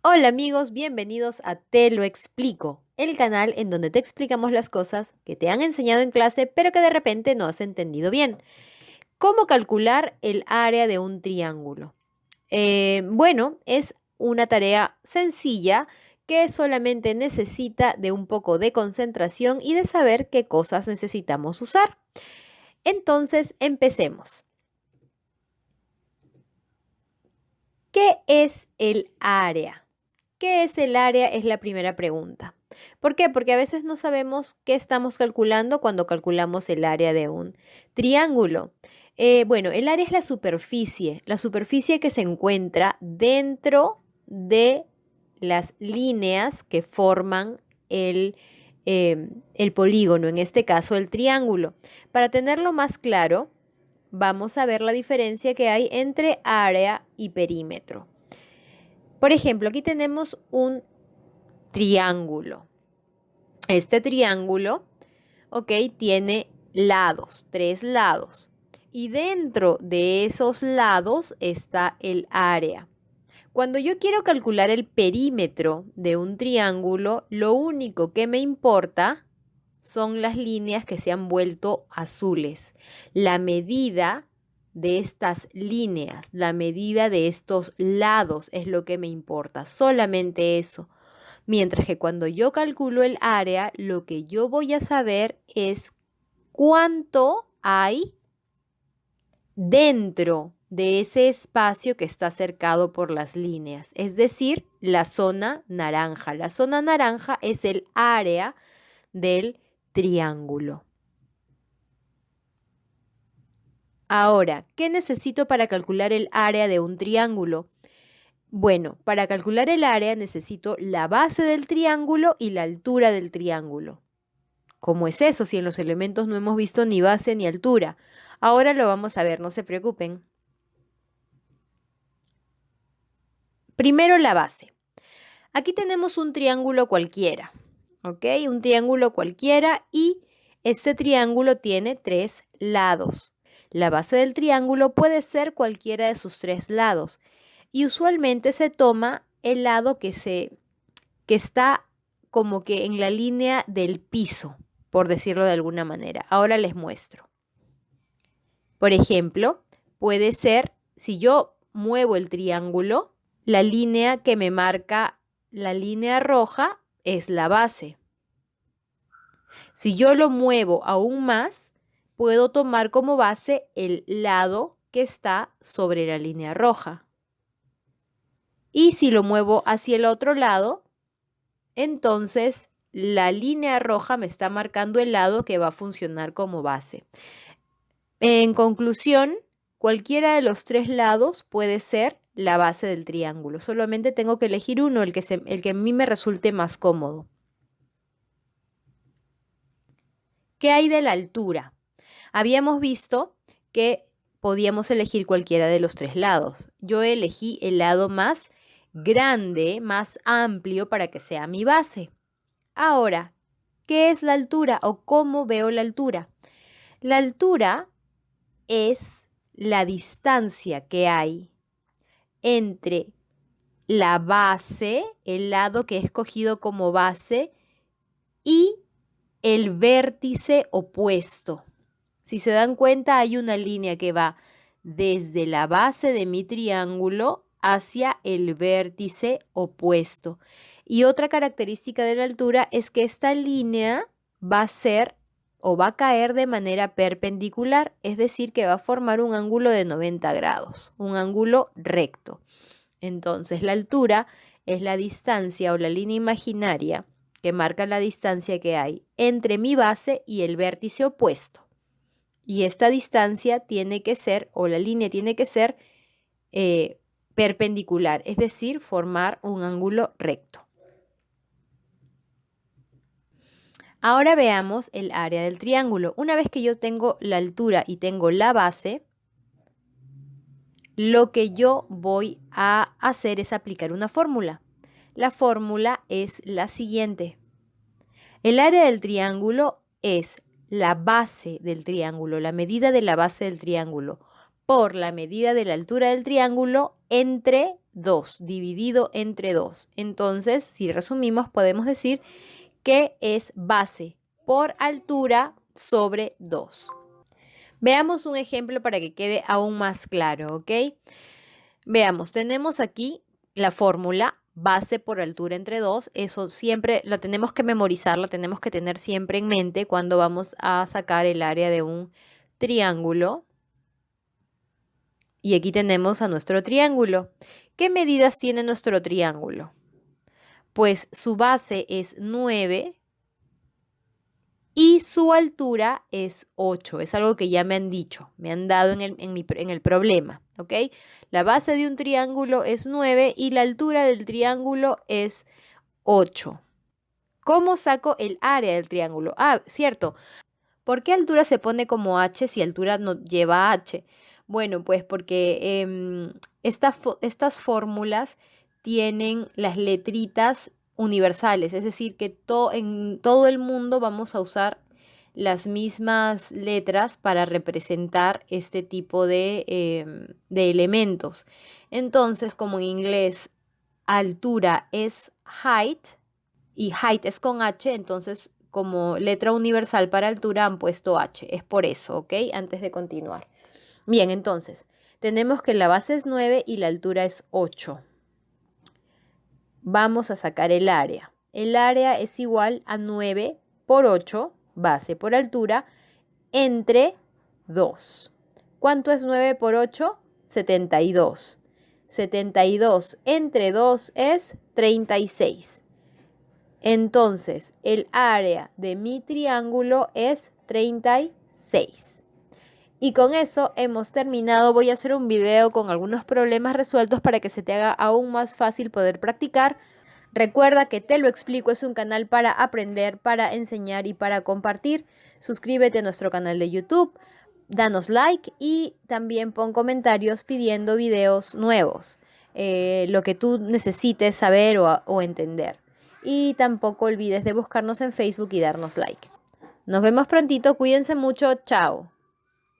Hola amigos, bienvenidos a Te lo explico, el canal en donde te explicamos las cosas que te han enseñado en clase pero que de repente no has entendido bien. ¿Cómo calcular el área de un triángulo? Bueno, es una tarea sencilla que solamente necesita de un poco de concentración y de saber qué cosas necesitamos usar. Entonces, empecemos. ¿Qué es el área? ¿Qué es el área? Es la primera pregunta. ¿Por qué? Porque a veces no sabemos qué estamos calculando cuando calculamos el área de un triángulo. Bueno, el área es la superficie que se encuentra dentro de las líneas que forman el polígono, en este caso el triángulo. Para tenerlo más claro, vamos a ver la diferencia que hay entre área y perímetro. Por ejemplo, aquí tenemos un triángulo. Este triángulo, ok, tiene lados, 3 lados. Y dentro de esos lados está el área. Cuando yo quiero calcular el perímetro de un triángulo, lo único que me importa son las líneas que se han vuelto azules. La medida de estas líneas, la medida de estos lados es lo que me importa, solamente eso. Mientras que cuando yo calculo el área, lo que yo voy a saber es cuánto hay dentro de ese espacio que está cercado por las líneas, es decir, la zona naranja. La zona naranja es el área del triángulo. Ahora, ¿qué necesito para calcular el área de un triángulo? Bueno, para calcular el área necesito la base del triángulo y la altura del triángulo. ¿Cómo es eso si en los elementos no hemos visto ni base ni altura? Ahora lo vamos a ver, no se preocupen. Primero la base. Aquí tenemos un triángulo cualquiera, ¿ok? Un triángulo cualquiera y este triángulo tiene 3 lados. La base del triángulo puede ser cualquiera de sus 3 lados y usualmente se toma el lado que está como que en la línea del piso, por decirlo de alguna manera. Ahora les muestro. Por ejemplo, puede ser, si yo muevo el triángulo, la línea que me marca la línea roja es la base. Si yo lo muevo aún más, puedo tomar como base el lado que está sobre la línea roja. Y si lo muevo hacia el otro lado, entonces la línea roja me está marcando el lado que va a funcionar como base. En conclusión, cualquiera de los 3 lados puede ser la base del triángulo. Solamente tengo que elegir uno, el que a mí me resulte más cómodo. ¿Qué hay de la altura? Habíamos visto que podíamos elegir cualquiera de los 3 lados. Yo elegí el lado más grande, más amplio para que sea mi base. Ahora, ¿qué es la altura o cómo veo la altura? La altura es la distancia que hay entre la base, el lado que he escogido como base, y el vértice opuesto. Si se dan cuenta, hay una línea que va desde la base de mi triángulo hacia el vértice opuesto. Y otra característica de la altura es que esta línea va a ser o va a caer de manera perpendicular, es decir, que va a formar un ángulo de 90 grados, un ángulo recto. Entonces, la altura es la distancia o la línea imaginaria que marca la distancia que hay entre mi base y el vértice opuesto. Y esta distancia tiene que ser, o la línea tiene que ser perpendicular, es decir, formar un ángulo recto. Ahora veamos el área del triángulo. Una vez que yo tengo la altura y tengo la base, lo que yo voy a hacer es aplicar una fórmula. La fórmula es la siguiente. El área del triángulo es la base del triángulo, la medida de la base del triángulo, por la medida de la altura del triángulo entre 2, dividido entre 2. Entonces, si resumimos, podemos decir que es base por altura sobre 2. Veamos un ejemplo para que quede aún más claro, ¿ok? Veamos, tenemos aquí la fórmula base por altura entre 2. Eso siempre la tenemos que memorizar, la tenemos que tener siempre en mente cuando vamos a sacar el área de un triángulo. Y aquí tenemos a nuestro triángulo. ¿Qué medidas tiene nuestro triángulo? Pues su base es 9 y su altura es 8. Es algo que ya me han dicho, me han dado en el problema, ¿ok? La base de un triángulo es 9 y la altura del triángulo es 8. ¿Cómo saco el área del triángulo? Ah, cierto. ¿Por qué altura se pone como h si altura no lleva h? Bueno, pues porque estas fórmulas tienen las letritas universales, es decir, que en todo el mundo vamos a usar las mismas letras para representar este tipo de elementos. Entonces, como en inglés altura es height y height es con h, entonces como letra universal para altura han puesto h. Es por eso, ¿ok? Antes de continuar. Bien, entonces, tenemos que la base es 9 y la altura es 8. Vamos a sacar el área. El área es igual a 9 por 8, base por altura, entre 2. ¿Cuánto es 9 por 8? 72. 72 entre 2 es 36. Entonces, el área de mi triángulo es 36. Y con eso hemos terminado. Voy a hacer un video con algunos problemas resueltos para que se te haga aún más fácil poder practicar. Recuerda que Te lo explico es un canal para aprender, para enseñar y para compartir. Suscríbete a nuestro canal de YouTube, danos like y también pon comentarios pidiendo videos nuevos, lo que tú necesites saber o entender. Y tampoco olvides de buscarnos en Facebook y darnos like. Nos vemos prontito, cuídense mucho, chao.